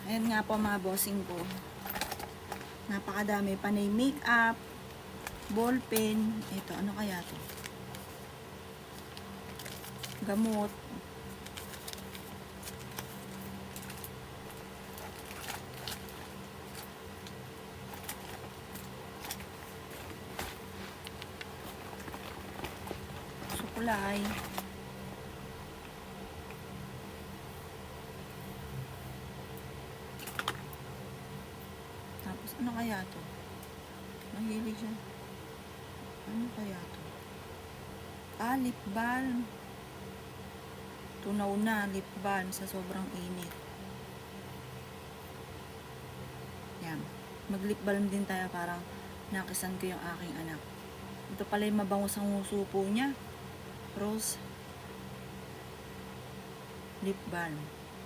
Ayan nga po mga bossing ko. Napakadami. Panay makeup, ballpen. Ito, ano kaya to? Gamot. Sukulay. Tapos, ano kaya to? Mahilig siya. Ano kaya to? Lip balm. Tunaw na, lip balm sa sobrang init. Yan. Mag-lip balm din tayo, parang nakisan ko yung aking anak. Ito pala yung mabango sa nguso po niya. Rose lip balm.